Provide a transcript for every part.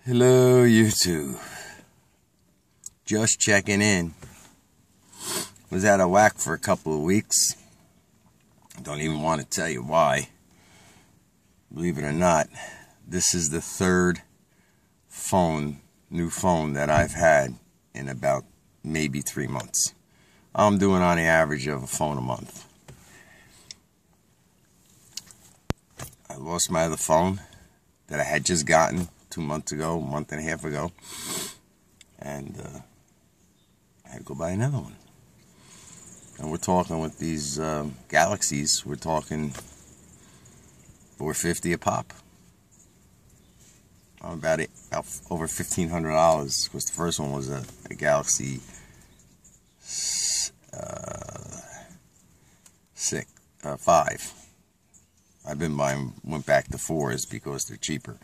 Hello, YouTube. Just checking in. Was out of whack for a couple of weeks. Don't even want to tell you why. Believe it or not, this is the third new phone that I've had in about maybe 3 months. I'm doing on the average of a phone a month. I lost my other phone that I had just gotten 2 months ago, a month and a half ago, and I had to go buy another one. And we're talking with these Galaxies, we're talking $450 a pop. I'm about over $1,500 because the first one was a Galaxy 5. I've been buying, went back to 4s because they're cheaper.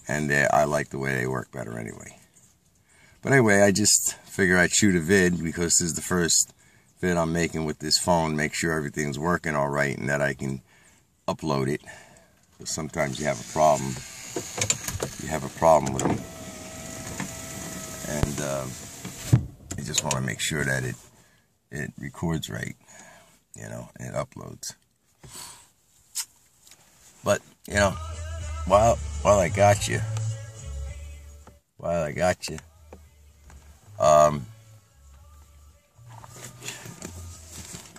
And I like the way they work better anyway. But anyway, I just figured I'd shoot a vid because this is the first vid I'm making with this phone. Make sure everything's working all right and that I can upload it. Because sometimes you have a problem. You have a problem with them. And I just want to make sure that it records right. You know, and it uploads. But, you know, while I got you,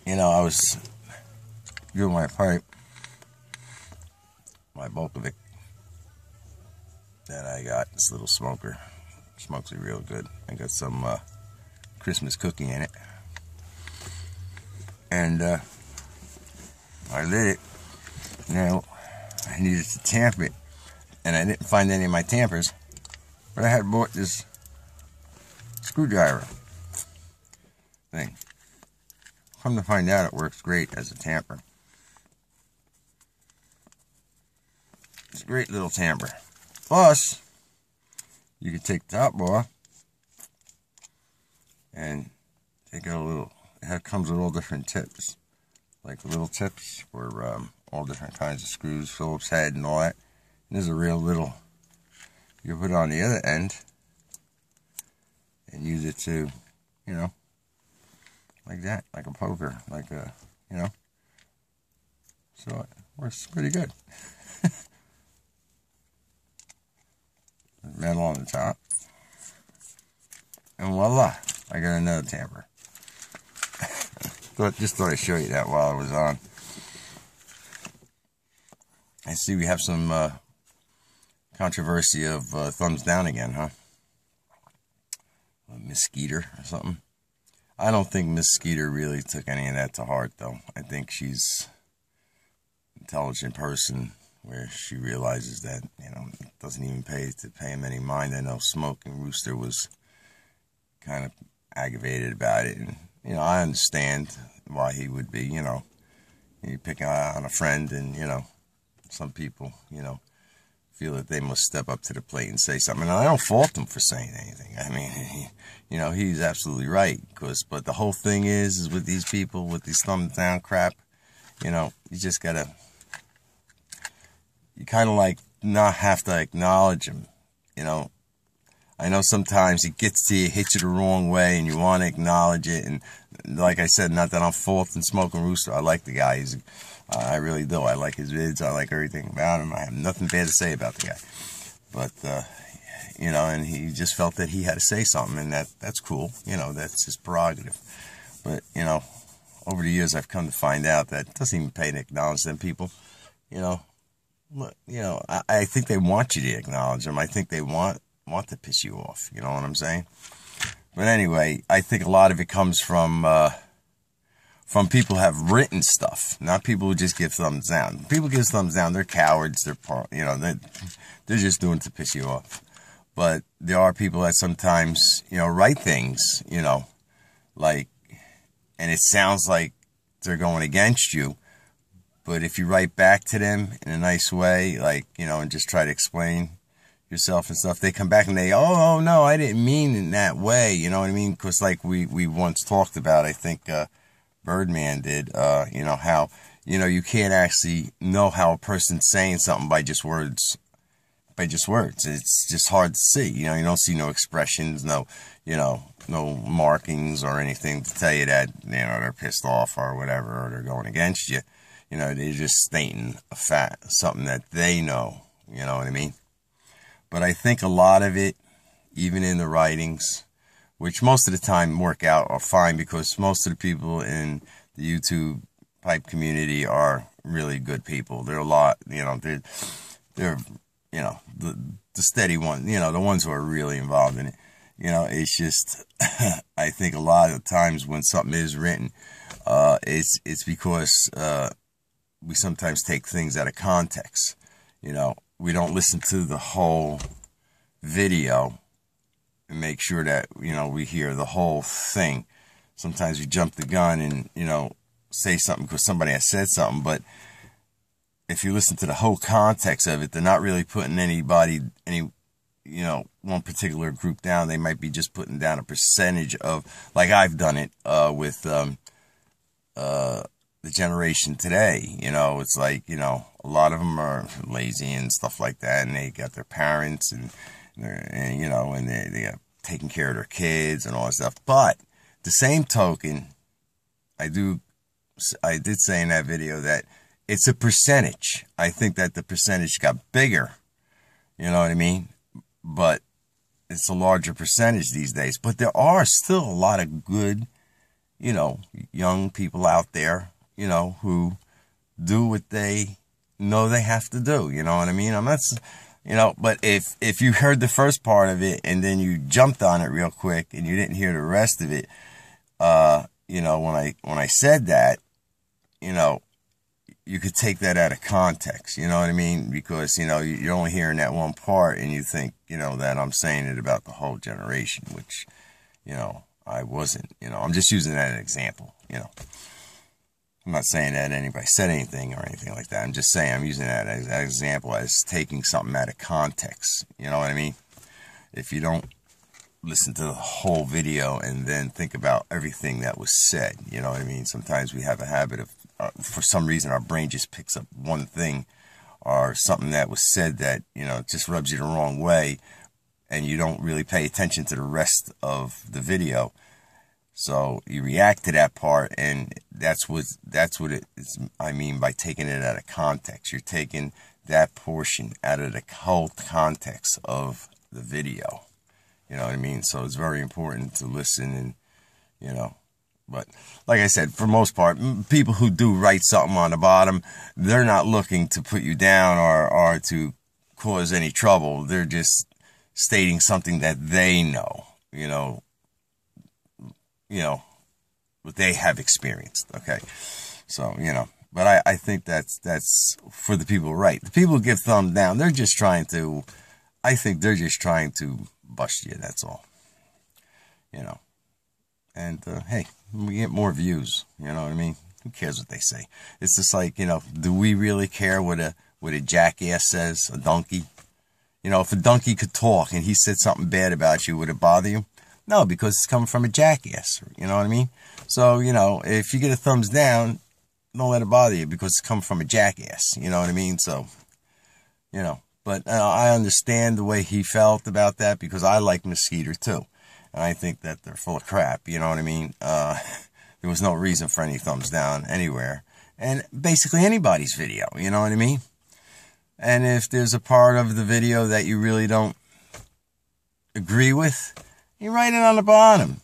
you know, I was doing my pipe, my Volkovic that I got, this little smoker. Smokes it real good. I got some Christmas cookie in it. And I lit it. Now, I needed to tamp it. And I didn't find any of my tampers, but I had bought this screwdriver thing. Come to find out, it works great as a tamper. It's a great little tamper. Plus, you can take the top off and take out a little. It comes with all different tips, like little tips for all different kinds of screws, Phillips head, and all that. There's a real little, you put it on the other end and use it to, you know, like that, like a poker, like a, you know, so it works pretty good. Metal on the top, and voila, I got another tamper. Just thought I'd show you that while I was on. I see we have some controversy of thumbs down again, huh? Miss Skeeter or something. I don't think Miss Skeeter really took any of that to heart, though. I think she's an intelligent person where she realizes that, you know, it doesn't even pay to pay him any mind. I know Smoking Rooster was kind of aggravated about it, and, you know, I understand why he would be, you know, you pick on a friend, and, you know, some people, you know, feel that they must step up to the plate and say something. And I don't fault him for saying anything. I mean, you know, he's absolutely right. But the whole thing is with these people, with these thumbs down crap, you know, you just gotta, you kind of like not have to acknowledge him, you know. I know sometimes it gets to you, hits you the wrong way, and you want to acknowledge it. And like I said, not that I'm faulting Smoking Rooster. I like the guy. I really do. I like his vids. I like everything about him. I have nothing bad to say about the guy. But, you know, and he just felt that he had to say something, and that's cool. You know, that's his prerogative. But, you know, over the years I've come to find out that it doesn't even pay to acknowledge them people. You know, I think they want you to acknowledge them. I think they want to piss you off. You know what I'm saying? But anyway, I think a lot of it comes from people who have written stuff, not people who just give thumbs down. People give thumbs down, they're cowards, you know, they're just doing it to piss you off. But there are people that sometimes, you know, write things, you know, like, and it sounds like they're going against you. But if you write back to them in a nice way, like, you know, and just try to explain yourself and stuff, they come back and they, oh no, I didn't mean in that way, you know what I mean? Because like we once talked about, I think Birdman did, you know, how, you know, you can't actually know how a person's saying something by just words, by just words. It's just hard to see. You know, you don't see no expressions, no, you know, no markings or anything to tell you that, you know, they're pissed off or whatever, or they're going against you. You know, they're just stating a fact, something that they know. You know what I mean? But I think a lot of it, even in the writings, which most of the time work out, are fine, because most of the people in the YouTube pipe community are really good people. They're a lot, you know, they're you know, the steady ones, you know, the ones who are really involved in it. You know, it's just, I think a lot of times when something is written, it's because we sometimes take things out of context. You know, we don't listen to the whole video and make sure that, you know, we hear the whole thing. Sometimes we jump the gun and, you know, say something because somebody has said something, but if you listen to the whole context of it, they're not really putting anybody, you know, one particular group down. They might be just putting down a percentage of, like I've done it with the generation today. You know, it's like, you know, a lot of them are lazy and stuff like that, and they got their parents and you know, and they are taking care of their kids and all that stuff. But the same token, I did say in that video that it's a percentage. I think that the percentage got bigger. You know what I mean? But it's a larger percentage these days. But there are still a lot of good, you know, young people out there, you know, who do what they know they have to do. You know what I mean? I'm not, you know, but if you heard the first part of it and then you jumped on it real quick and you didn't hear the rest of it, you know, when I said that, you know, you could take that out of context, you know what I mean? Because, you know, you're only hearing that one part and you think, you know, that I'm saying it about the whole generation, which, you know, I wasn't. You know, I'm just using that as an example, you know. I'm not saying that anybody said anything or anything like that. I'm just saying I'm using that as an example, as taking something out of context, you know what I mean? If you don't listen to the whole video and then think about everything that was said, you know what I mean? Sometimes we have a habit of, for some reason, our brain just picks up one thing or something that was said that, you know, just rubs you the wrong way, and you don't really pay attention to the rest of the video. So you react to that part, and that's what it is. I mean by taking it out of context. You're taking that portion out of the whole context of the video. You know what I mean? So it's very important to listen and, you know. But like I said, for most part, people who do write something on the bottom, they're not looking to put you down or to cause any trouble. They're just stating something that they know, you know, what they have experienced. Okay. So, you know, but I think that's for the people who write. The people who give thumbs down, they're just trying to, I think they're just trying to bust you. That's all, you know. And, hey, we get more views, you know what I mean? Who cares what they say? It's just like, you know, do we really care what a jackass says, a donkey? You know, if a donkey could talk and he said something bad about you, would it bother you? No, because it's coming from a jackass, you know what I mean? So, you know, if you get a thumbs down, don't let it bother you because it's coming from a jackass, you know what I mean? So, you know, but I understand the way he felt about that because I like Mosquito too. And I think that they're full of crap, you know what I mean? There was no reason for any thumbs down anywhere. And basically anybody's video, you know what I mean? And if there's a part of the video that you really don't agree with, you write it on the bottom.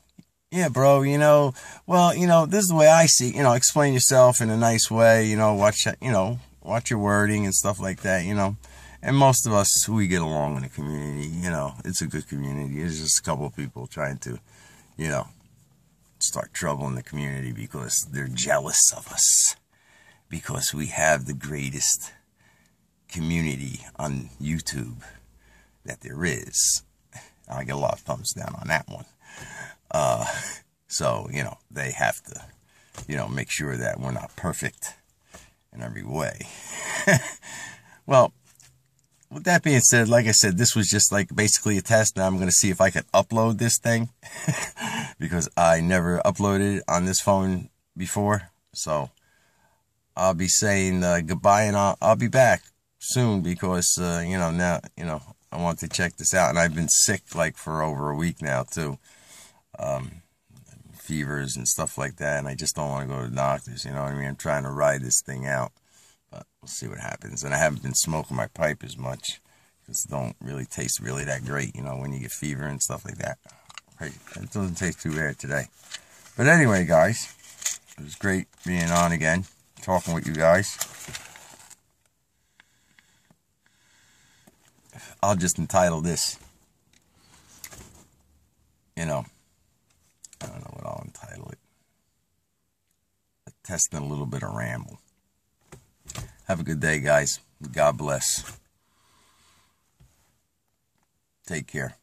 Yeah, bro, you know, well, you know, this is the way I see, you know, explain yourself in a nice way, you know, watch your wording and stuff like that, you know. And most of us, we get along in the community, you know, it's a good community. It's just a couple of people trying to, you know, start trouble in the community because they're jealous of us. Because we have the greatest community on YouTube that there is. I get a lot of thumbs down on that one. So, you know, they have to, you know, make sure that we're not perfect in every way. Well, with that being said, like I said, this was just like basically a test. Now I'm going to see if I can upload this thing because I never uploaded it on this phone before. So I'll be saying goodbye, and I'll be back soon because, now, I want to check this out. And I've been sick like for over a week now too. Fevers and stuff like that. And I just don't want to go to the doctors. You know what I mean? I'm trying to ride this thing out. But we'll see what happens. And I haven't been smoking my pipe as much. Because it don't really taste really that great, when you get fever and stuff like that. It doesn't taste too bad today. But anyway, guys, it was great being on again, talking with you guys. I'll just entitle this, I don't know what I'll entitle it. Testing a little bit of ramble. Have a good day, guys. God bless. Take care.